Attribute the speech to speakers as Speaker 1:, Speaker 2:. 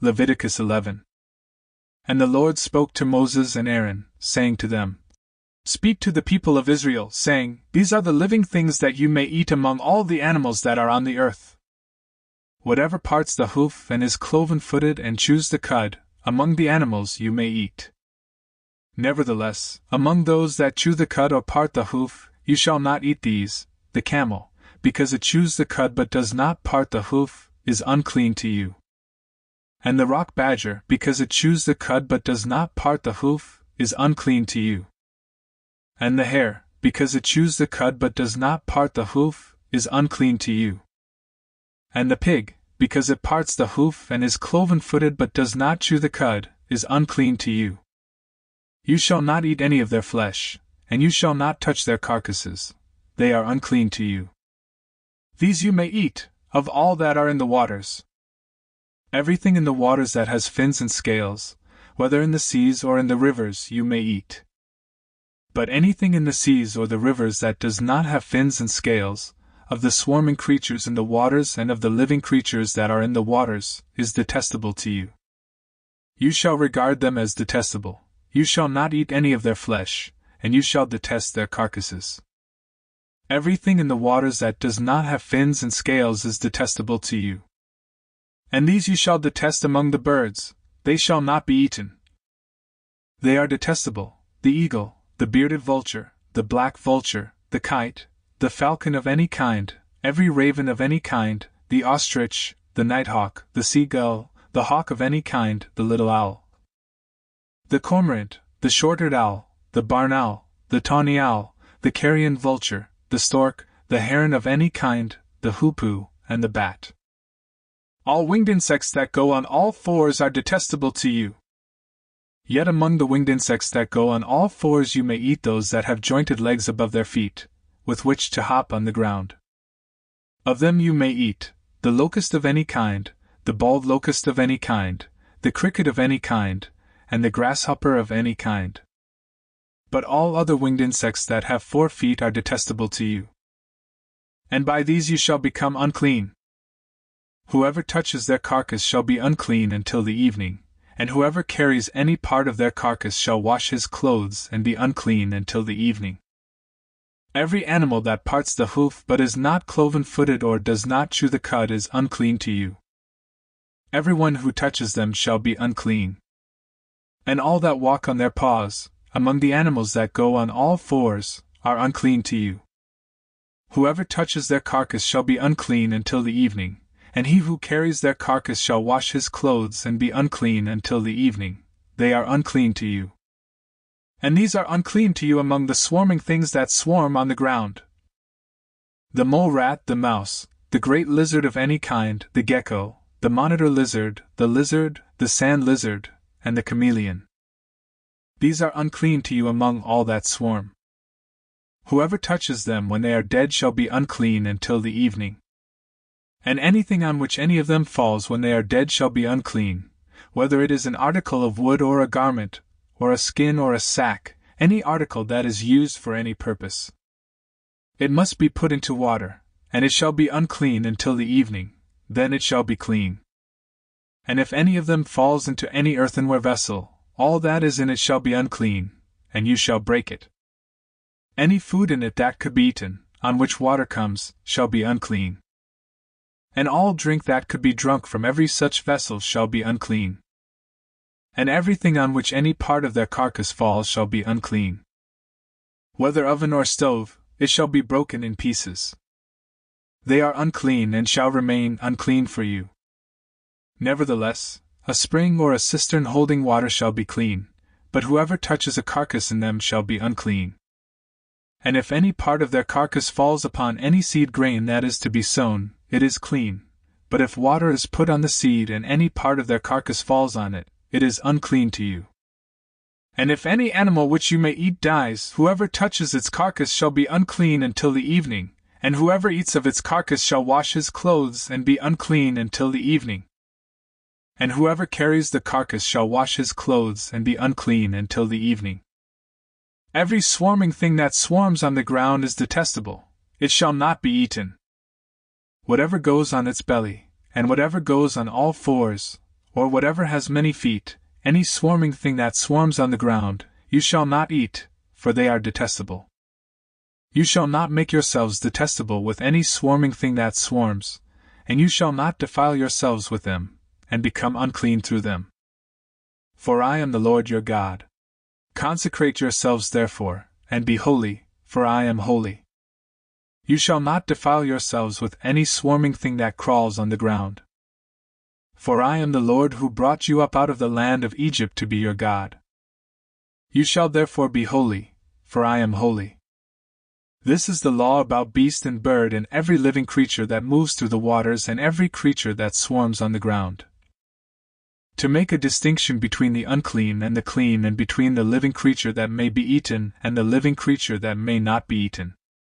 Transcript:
Speaker 1: Leviticus 11. And the Lord spoke to Moses and Aaron, saying to them, Speak to the people of Israel, saying, These are the living things that you may eat among all the animals that are on the earth. Whatever parts the hoof and is cloven-footed and chews the cud, among the animals you may eat. Nevertheless, among those that chew the cud or part the hoof, you shall not eat these: the camel, because it chews the cud but does not part the hoof, is unclean to you. And the rock badger, because it chews the cud but does not part the hoof, is unclean to you. And the hare, because it chews the cud but does not part the hoof, is unclean to you. And the pig, because it parts the hoof and is cloven-footed but does not chew the cud, is unclean to you. You shall not eat any of their flesh, and you shall not touch their carcasses; they are unclean to you. These you may eat, of all that are in the waters. Everything in the waters that has fins and scales, whether in the seas or in the rivers, you may eat. But anything in the seas or the rivers that does not have fins and scales, of the swarming creatures in the waters and of the living creatures that are in the waters, is detestable to you. You shall regard them as detestable; you shall not eat any of their flesh, and you shall detest their carcasses. Everything in the waters that does not have fins and scales is detestable to you. And these you shall detest among the birds; they shall not be eaten. They are detestable: the eagle, the bearded vulture, the black vulture, the kite, the falcon of any kind, every raven of any kind, the ostrich, the nighthawk, the seagull, the hawk of any kind, the little owl, the cormorant, the short-eared owl, the barn owl, the tawny owl, the carrion vulture, the stork, the heron of any kind, the hoopoe, and the bat. All winged insects that go on all fours are detestable to you. Yet among the winged insects that go on all fours you may eat those that have jointed legs above their feet, with which to hop on the ground. Of them you may eat the locust of any kind, the bald locust of any kind, the cricket of any kind, and the grasshopper of any kind. But all other winged insects that have 4 feet are detestable to you. And by these you shall become unclean. Whoever touches their carcass shall be unclean until the evening, and whoever carries any part of their carcass shall wash his clothes and be unclean until the evening. Every animal that parts the hoof but is not cloven-footed or does not chew the cud is unclean to you. Everyone who touches them shall be unclean. And all that walk on their paws, among the animals that go on all fours, are unclean to you. Whoever touches their carcass shall be unclean until the evening, and he who carries their carcass shall wash his clothes and be unclean until the evening; they are unclean to you. And these are unclean to you among the swarming things that swarm on the ground: the mole rat, the mouse, the great lizard of any kind, the gecko, the monitor lizard, the sand lizard, and the chameleon. These are unclean to you among all that swarm. Whoever touches them when they are dead shall be unclean until the evening. And anything on which any of them falls when they are dead shall be unclean, whether it is an article of wood or a garment, or a skin or a sack, any article that is used for any purpose. It must be put into water, and it shall be unclean until the evening; then it shall be clean. And if any of them falls into any earthenware vessel, all that is in it shall be unclean, and you shall break it. Any food in it that could be eaten, on which water comes, shall be unclean. And all drink that could be drunk from every such vessel shall be unclean. And everything on which any part of their carcass falls shall be unclean. Whether oven or stove, it shall be broken in pieces. They are unclean and shall remain unclean for you. Nevertheless, a spring or a cistern holding water shall be clean, but whoever touches a carcass in them shall be unclean. And if any part of their carcass falls upon any seed grain that is to be sown, it is clean; but if water is put on the seed and any part of their carcass falls on it, it is unclean to you. And if any animal which you may eat dies, whoever touches its carcass shall be unclean until the evening, and whoever eats of its carcass shall wash his clothes and be unclean until the evening. And whoever carries the carcass shall wash his clothes and be unclean until the evening. Every swarming thing that swarms on the ground is detestable; it shall not be eaten. Whatever goes on its belly, and whatever goes on all fours, or whatever has many feet, any swarming thing that swarms on the ground, you shall not eat, for they are detestable. You shall not make yourselves detestable with any swarming thing that swarms, and you shall not defile yourselves with them, and become unclean through them. For I am the Lord your God. Consecrate yourselves therefore, and be holy, for I am holy. You shall not defile yourselves with any swarming thing that crawls on the ground. For I am the Lord who brought you up out of the land of Egypt to be your God. You shall therefore be holy, for I am holy. This is the law about beast and bird and every living creature that moves through the waters and every creature that swarms on the ground. To make a distinction between the unclean and the clean and between the living creature that may be eaten and the living creature that may not be eaten.